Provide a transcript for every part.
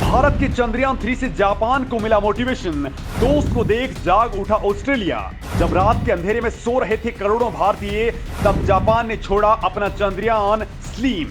भारत के चंद्रयान 3 से जापान को मिला मोटिवेशन। दोस्त को देख जाग उठा ऑस्ट्रेलिया। जब रात के अंधेरे में सो रहे थे करोड़ों भारतीय, तब जापान ने छोड़ा अपना चंद्रयान स्लीम।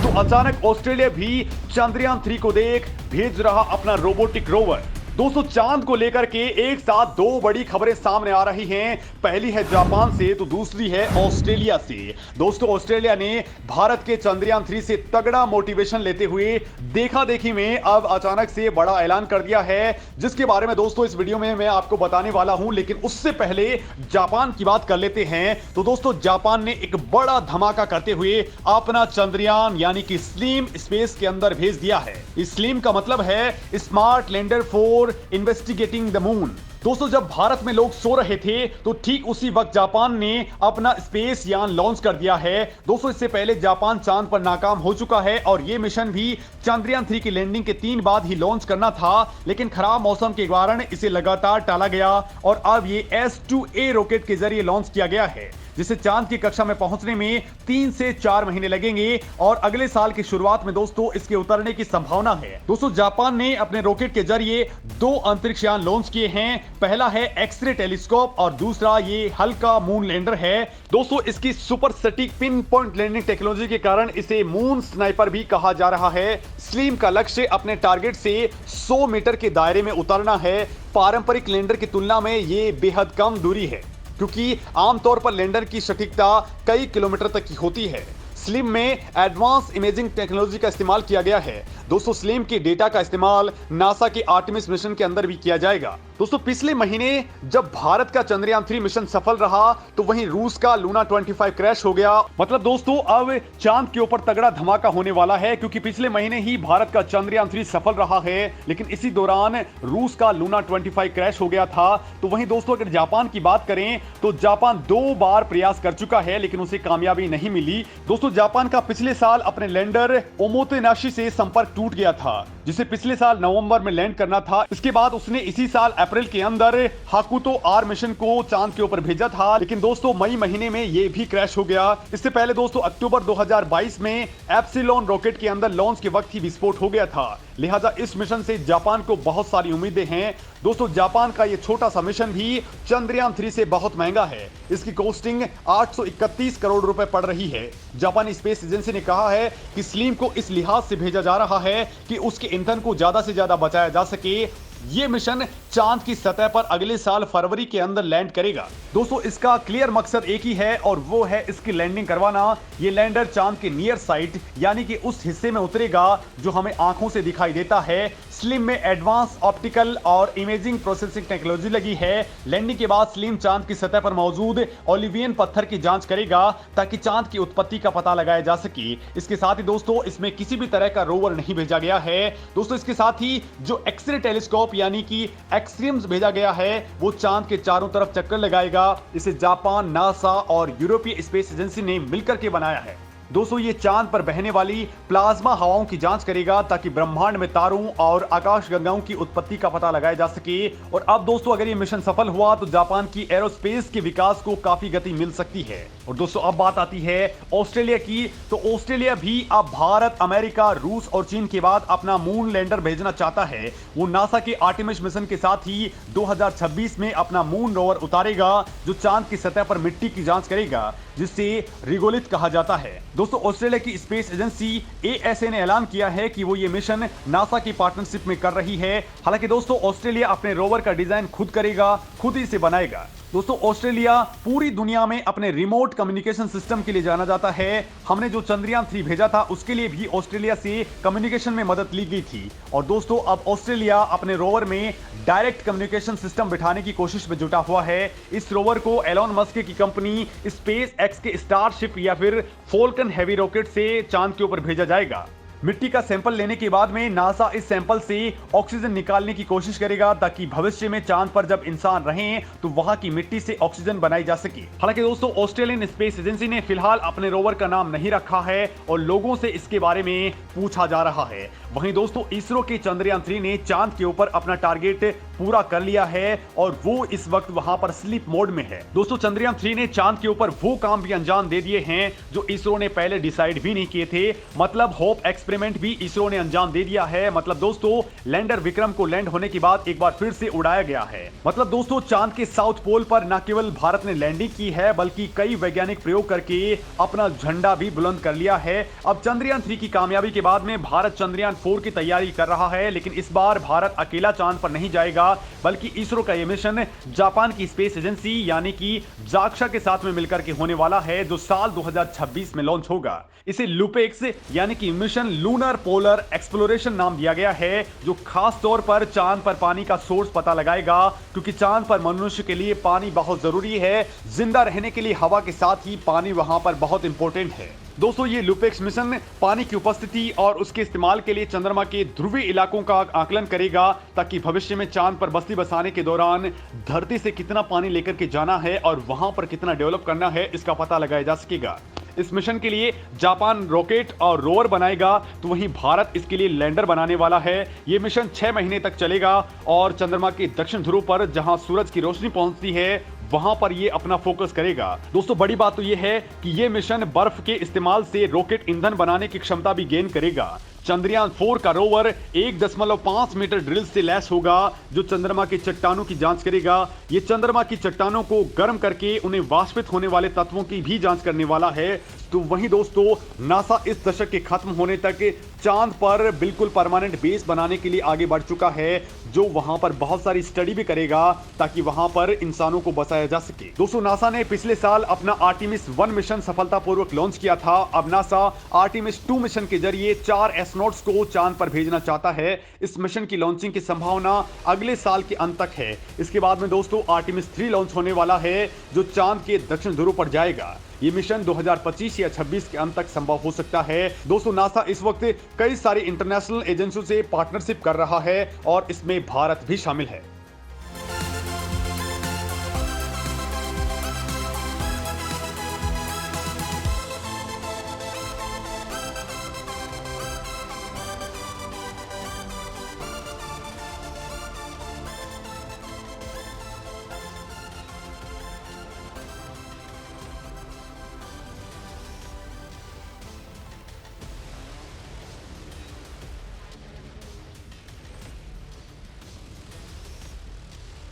तो अचानक ऑस्ट्रेलिया भी चंद्रयान 3 को देख भेज रहा अपना रोबोटिक रोवर। दोस्तों, चांद को लेकर के एक साथ दो बड़ी खबरें सामने आ रही हैं। पहली है जापान से तो दूसरी है ऑस्ट्रेलिया से। दोस्तों, ऑस्ट्रेलिया ने भारत के चंद्रयान 3 से तगड़ा मोटिवेशन लेते हुए देखा देखी में अब अचानक से बड़ा ऐलान कर दिया है, जिसके बारे में दोस्तों इस वीडियो में मैं आपको बताने वाला हूं। लेकिन उससे पहले जापान की बात कर लेते हैं। तो दोस्तों, जापान ने एक बड़ा धमाका करते हुए अपना चंद्रयान यानी कि स्लीम स्पेस के अंदर भेज दिया है। इस स्लीम का मतलब है smart lander for investigating the moon. दोस्तों, जब भारत में लोग सो रहे थे तो ठीक उसी वक्त जापान ने अपना स्पेस यान लॉन्च कर दिया है। दोस्तों, इससे पहले जापान चांद पर नाकाम हो चुका है और यह मिशन भी चंद्रयान 3 की लैंडिंग के 3 बाद ही लॉन्च करना था, लेकिन खराब मौसम के कारण इसे लगातार टाला गया और अब ये S2A रॉकेट के जरिए लॉन्च किया गया है, जिसे चांद की कक्षा में पहुंचने में 3 से 4 महीने लगेंगे और अगले साल की शुरुआत में दोस्तों इसके उतरने की संभावना है। दोस्तों, जापान ने अपने रॉकेट के जरिए 2 अंतरिक्ष यान लॉन्च किए हैं। पहला है एक्सरे टेलीस्कोप और दूसरा ये हल्का मून लैंडर है। दोस्तों, इसकी सुपर सटीक पिन पॉइंट लैंडिंग टेक्नोलॉजी के कारण इसे मून स्नाइपर भी कहा जा रहा है। स्लीम का लक्ष्य अपने टारगेट से 100 मीटर के दायरे में उतरना है। पारंपरिक लैंडर की तुलना में ये बेहद कम दूरी है, क्योंकि आमतौर पर लैंडर की सटीकता कई किलोमीटर तक की होती है। स्लिम में एडवांस इमेजिंग टेक्नोलॉजी का इस्तेमाल किया गया है। दोस्तों, स्लिम के डेटा का इस्तेमाल नासा के आर्टेमिस मिशन के अंदर भी किया जाएगा। दोस्तों, पिछले महीने जब भारत का चंद्रयान 3 मिशन सफल रहा तो वहीं रूस का लूना 25 क्रैश हो गया। मतलब दोस्तों, अब चांद के ऊपर तगड़ा धमाका होने वाला है, क्योंकि पिछले महीने ही भारत का चंद्रयान 3 सफल रहा है, लेकिन इसी दौरान रूस का लूना 25 क्रैश हो गया था। तो वहीं दोस्तों, अगर जापान की बात करें तो जापान 2 बार प्रयास कर चुका है, लेकिन उसे कामयाबी नहीं मिली। दोस्तों, जापान का पिछले साल अपने लैंडर ओमोतेनाशी से संपर्क टूट गया था, जिसे पिछले साल नवंबर में लैंड करना था। इसके बाद उसने इसी साल अप्रैल के अंदर हाकुतो आर मिशन को चांद के ऊपर भेजा था, लेकिन दोस्तों मई महीने में यह भी क्रैश हो गया। इससे पहले दोस्तों अक्टूबर 2022 में एप्सिलॉन रॉकेट के अंदर लॉन्च के वक्त ही विस्फोट हो गया था। लिहाजा इस मिशन से जापान को बहुत सारी उम्मीदें हैं। दोस्तों, जापान का यह छोटा सा मिशन भी चंद्रयान 3 से बहुत महंगा है। इसकी कॉस्टिंग 831 करोड़ रुपए पड़ रही है। जापानी स्पेस एजेंसी ने कहा है कि स्लीम को इस लिहाज से भेजा जा रहा है कि उसके ईंधन को ज्यादा से ज्यादा बचाया जा सके। यह मिशन चांद की सतह पर अगले साल फरवरी के अंदर लैंड करेगा। दोस्तों, इसका क्लियर मकसद एक ही है और वो है इसकी लैंडिंग करवाना। यह लैंडर चांद के नियर साइड यानी कि उस हिस्से में उतरेगा जो हमें आंखों से दिखाई देता है। स्लिम में एडवांस ऑप्टिकल और इमेजिंग प्रोसेसिंग टेक्नोलॉजी लगी है। लैंडिंग के बाद स्लिम चांद की सतह पर मौजूद ओलिवियन पत्थर की जांच करेगा ताकि चांद की उत्पत्ति का पता लगाया जा सके। इसके साथ ही दोस्तों इसमें किसी भी तरह का रोवर नहीं भेजा गया है। दोस्तों, इसके साथ ही जो एक्सरे टेलीस्कोप यानी कि एक्सट्रीम्स भेजा गया है वो चांद के चारों तरफ चक्कर लगाएगा। इसे जापान, नासा और यूरोपीय स्पेस एजेंसी ने मिलकर के बनाया है। दोस्तों, ये चांद पर बहने वाली प्लाज्मा हवाओं की जांच करेगा ताकि ब्रह्मांड में तारों और आकाशगंगाओं की उत्पत्ति का पता लगाया जा सके। और अब दोस्तों, अगर ये मिशन सफल हुआ तो जापान की एरोस्पेस के विकास को काफी गति मिल सकती है। और दोस्तों, अब बात आती है ऑस्ट्रेलिया की। तो ऑस्ट्रेलिया भी अब भारत, अमेरिका, रूस और चीन के बाद अपना मून लैंडर भेजना चाहता है। वो नासा के आर्टेमिस मिशन के साथ ही 2026 में अपना मून रोवर उतारेगा, जो चांद की सतह पर मिट्टी की जांच करेगा, जिसे रिगोलिथ कहा जाता है। दोस्तों, ऑस्ट्रेलिया की स्पेस एजेंसी ASA ने ऐलान किया है कि वो ये मिशन नासा की पार्टनरशिप में कर रही है। हालांकि दोस्तों, ऑस्ट्रेलिया अपने रोवर का डिजाइन खुद करेगा, खुद ही इसे बनाएगा। दोस्तों, ऑस्ट्रेलिया पूरी दुनिया में अपने रिमोट कम्युनिकेशन सिस्टम के लिए जाना जाता है। हमने जो चंद्रयान 3 भेजा था उसके लिए भी ऑस्ट्रेलिया से कम्युनिकेशन में मदद ली गई थी। और दोस्तों, अब ऑस्ट्रेलिया अपने रोवर में डायरेक्ट कम्युनिकेशन सिस्टम बिठाने की कोशिश में जुटा हुआ है। इस रोवर को एलोन मस्क की कंपनी स्पेस एक्स के स्टारशिप या फिर फॉल्कन हैवी रॉकेट से चांद के ऊपर भेजा जाएगा। मिट्टी का सैंपल लेने के बाद में नासा इस सैंपल से ऑक्सीजन निकालने की कोशिश करेगा ताकि भविष्य में चांद पर जब इंसान रहें तो वहां की मिट्टी से ऑक्सीजन बनाई जा सके। हालांकि दोस्तों, ऑस्ट्रेलियन स्पेस एजेंसी ने फिलहाल अपने रोवर का नाम नहीं रखा है और लोगों से इसके बारे में पूछा जा रहा है। वहीं दोस्तों, इसरो के चंद्रयान 3 ने चांद के ऊपर अपना टारगेट पूरा कर लिया है और वो इस वक्त वहां पर स्लीप मोड में है। दोस्तों, चंद्रयान 3 ने चांद के ऊपर वो काम भी अंजाम दे दिए हैं जो इसरो ने पहले डिसाइड भी नहीं किए थे। मतलब होप एक्सप्रेस एक्सपेरिमेंट भी इसरो ने अंजाम दे दिया है। मतलब दोस्तों लैंडर विक्रम को लैंड होने के बाद एक बार फिर से उड़ाया गया है। मतलब दोस्तों चांद के साउथ पोल पर न केवल भारत ने लैंडिंग की है बल्कि कई वैज्ञानिक प्रयोग करके अपना झंडा भी बुलंद कर लिया है। अब चंद्रयान 3 की कामयाबी के बाद में भारत चंद्रयान 4 की तैयारी कर रहा है, लेकिन इस बार भारत अकेला चांद पर नहीं जाएगा बल्कि इसरो का यह मिशन जापान की स्पेस एजेंसी यानी कि जाक्सा के साथ में मिलकर के होने वाला है, जो साल 2026 में लॉन्च होगा। इसे लुपेक्स यानी कि मिशन लूनर पोलर एक्सप्लोरेशन नाम दिया गया है, जो खास तौर पर चांद पर पानी का सोर्स पता लगाएगा, क्योंकि चांद पर मनुष्य के लिए पानी बहुत जरूरी है। जिंदा रहने के लिए हवा के साथ ही पानी वहां पर बहुत इंपॉर्टेंट है। दोस्तों ये लुपेक्स मिशन पानी की उपस्थिति और उसके इस्तेमाल के लिए चंद्रमा के ध्रुवीय इलाकों का आकलन करेगा, ताकि भविष्य में चांद पर बस्ती बसाने के दौरान धरती से कितना पानी लेकर के जाना है और वहां पर कितना डेवलप करना है इसका पता लगाया जा सकेगा। इस मिशन के लिए जापान रॉकेट और रोवर बनाएगा, तो वहीं भारत इसके लिए लैंडर बनाने वाला है। यह मिशन 6 महीने तक चलेगा और चंद्रमा के दक्षिण ध्रुव पर जहां सूरज की रोशनी पहुंचती है वहां पर यह अपना फोकस करेगा। दोस्तों बड़ी बात तो यह है कि यह मिशन बर्फ के इस्तेमाल से रॉकेट ईंधन बनाने की क्षमता भी गेन करेगा। चंद्रयान 4 का रोवर 1.5 मीटर ड्रिल से लैस होगा, जो चंद्रमा की चट्टानों की जांच करेगा। यह चंद्रमा की चट्टानों को गर्म करके उन्हें वाष्पित होने वाले तत्वों की भी जांच करने वाला है। तो वहीं दोस्तों नासा इस दशक के खत्म होने तक चांद पर बिल्कुल परमानेंट बेस बनाने के लिए आगे बढ़ चुका है, जो वहां पर बहुत सारी स्टडी भी करेगा ताकि वहां पर इंसानों को बसाया जा सके। दोस्तों नासा ने पिछले साल अपना आर्टेमिस 1 मिशन सफलतापूर्वक लॉन्च किया था। अब नासा आर्टेमिस 2 मिशन के जरिए 4 एस्ट्रोनॉट्स को चांद पर भेजना चाहता है। इस मिशन की लॉन्चिंग की संभावना अगले साल के अंत तक है। इसके बाद में दोस्तों आर्टेमिस 3 लॉन्च होने वाला है, जो चांद के दक्षिण ध्रुव पर जाएगा। ये मिशन 2025 या 26 के अंत तक संभव हो सकता है। दोस्तों नासा इस वक्त कई सारी इंटरनेशनल एजेंसियों से पार्टनरशिप कर रहा है और इसमें भारत भी शामिल है।